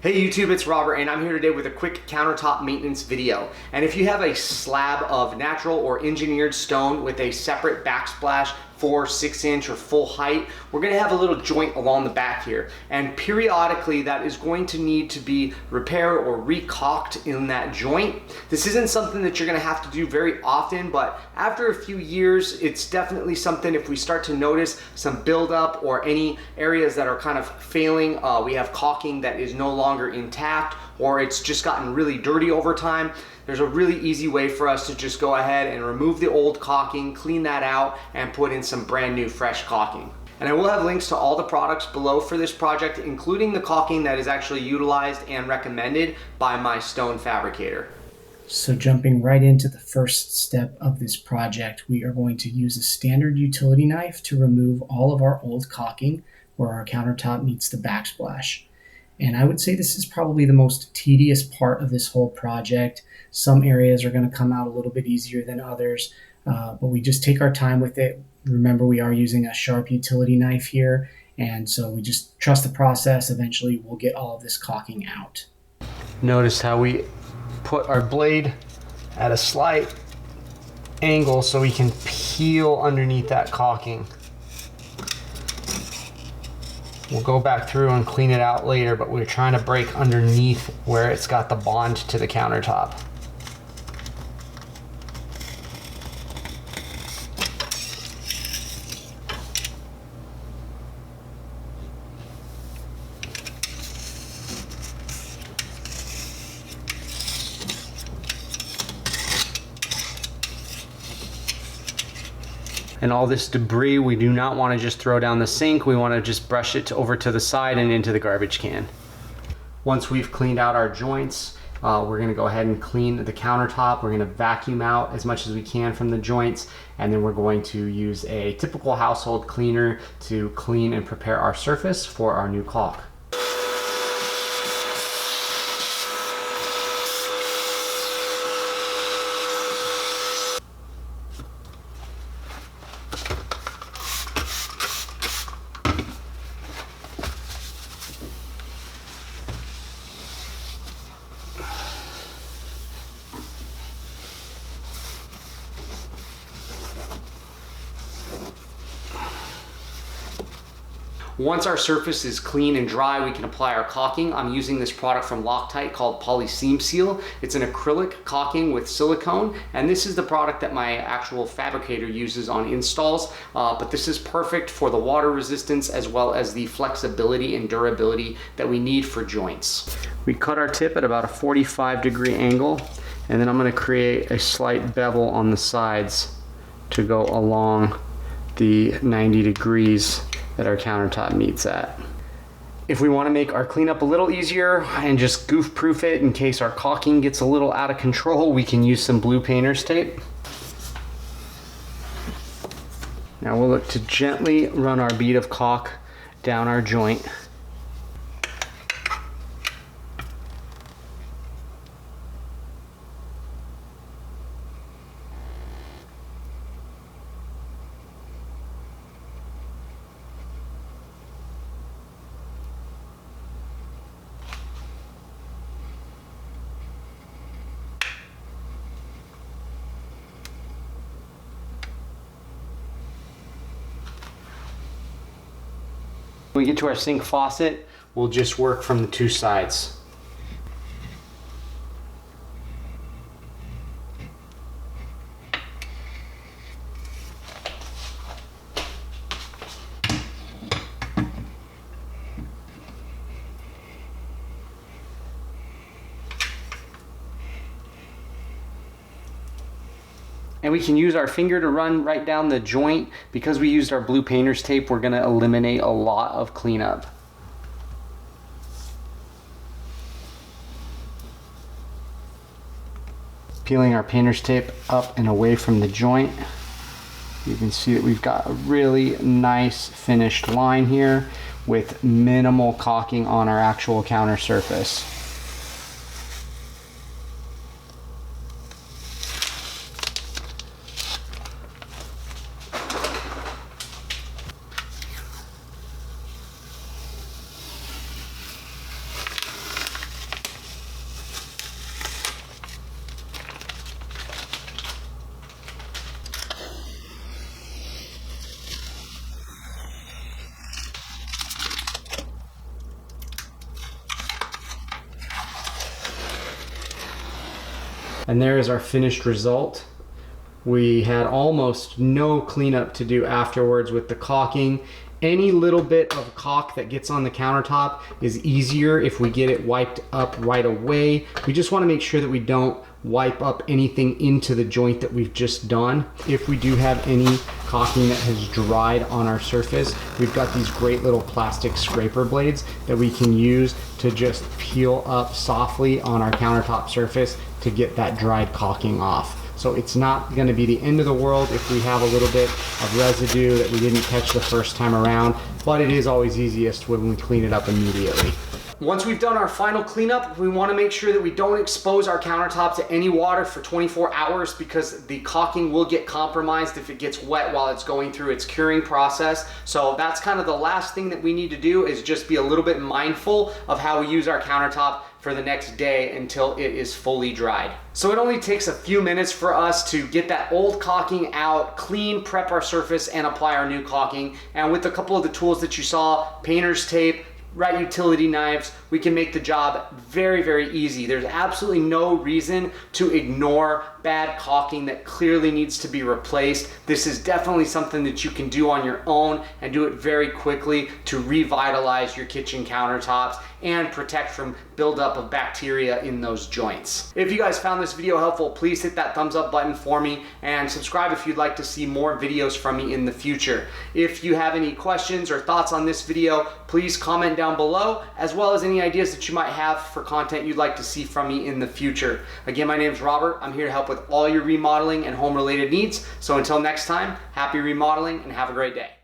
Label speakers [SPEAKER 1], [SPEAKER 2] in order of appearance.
[SPEAKER 1] Hey YouTube, it's Robert and I'm here today with a quick countertop maintenance video. And if you have a slab of natural or engineered stone with a separate backsplash 4, 6 inch or full height, we're gonna have a little joint along the back here. And periodically that is going to need to be repaired or re-caulked in that joint. This isn't something that you're gonna have to do very often, but after a few years, it's definitely something if we start to notice some buildup or any areas that are kind of failing, we have caulking that is no longer intact, or it's just gotten really dirty over time. There's a really easy way for us to just go ahead and remove the old caulking, clean that out, and put in some brand new fresh caulking. And I will have links to all the products below for this project, including the caulking that is actually utilized and recommended by my stone fabricator.
[SPEAKER 2] So jumping right into the first step of this project, we are going to use a standard utility knife to remove all of our old caulking where our countertop meets the backsplash. And I would say this is probably the most tedious part of this whole project. Some areas are going to come out a little bit easier than others, but we just take our time with it. Remember, we are using a sharp utility knife here, and so we just trust the process. Eventually, we'll get all of this caulking out.
[SPEAKER 1] Notice how we put our blade at a slight angle so we can peel underneath that caulking. We'll go back through and clean it out later, but we're trying to break underneath where it's got the bond to the countertop. And all this debris, we do not want to just throw down the sink. We want to just brush it over to the side and into the garbage can. Once we've cleaned out our joints, we're going to go ahead and clean the countertop. We're going to vacuum out as much as we can from the joints, and then we're going to use a typical household cleaner to clean and prepare our surface for our new caulk. Once our surface is clean and dry, we can apply our caulking. I'm using this product from Loctite called Poly Seam Seal. It's an acrylic caulking with silicone, and this is the product that my actual fabricator uses on installs, but this is perfect for the water resistance as well as the flexibility and durability that we need for joints. We cut our tip at about a 45-degree angle, and then I'm going to create a slight bevel on the sides to go along the 90 degrees that our countertop meets at. If we want to make our cleanup a little easier and just goof proof it in case our caulking gets a little out of control, we can use some blue painter's tape. Now we'll look to gently run our bead of caulk down our joint. When we get to our sink faucet, we'll just work from the two sides. And we can use our finger to run right down the joint. Because we used our blue painter's tape, we're going to eliminate a lot of cleanup. Peeling our painter's tape up and away from the joint, you can see that we've got a really nice finished line here with minimal caulking on our actual counter surface. And there is our finished result. We had almost no cleanup to do afterwards with the caulking. Any little bit of caulk that gets on the countertop is easier if we get it wiped up right away. We just want to make sure that we don't wipe up anything into the joint that we've just done. If we do have any caulking that has dried on our surface, we've got these great little plastic scraper blades that we can use to just peel up softly on our countertop surface to get that dried caulking off. So it's not going to be the end of the world if we have a little bit of residue that we didn't catch the first time around, but it is always easiest when we clean it up immediately. Once we've done our final cleanup, we want to make sure that we don't expose our countertop to any water for 24 hours because the caulking will get compromised if it gets wet while it's going through its curing process. So that's kind of the last thing that we need to do, is just be a little bit mindful of how we use our countertop for the next day until it is fully dried. So it only takes a few minutes for us to get that old caulking out, clean, prep our surface, and apply our new caulking. And with a couple of the tools that you saw, painter's tape, right utility knives, we can make the job very, very easy. There's absolutely no reason to ignore bad caulking that clearly needs to be replaced. This is definitely something that you can do on your own and do it very quickly to revitalize your kitchen countertops and protect from buildup of bacteria in those joints. If you guys found this video helpful, please hit that thumbs up button for me and subscribe if you'd like to see more videos from me in the future. If you have any questions or thoughts on this video, please comment down below, as well as any ideas that you might have for content you'd like to see from me in the future. Again, my name is Robert. I'm here to help with all your remodeling and home related needs. So until next time, happy remodeling and have a great day.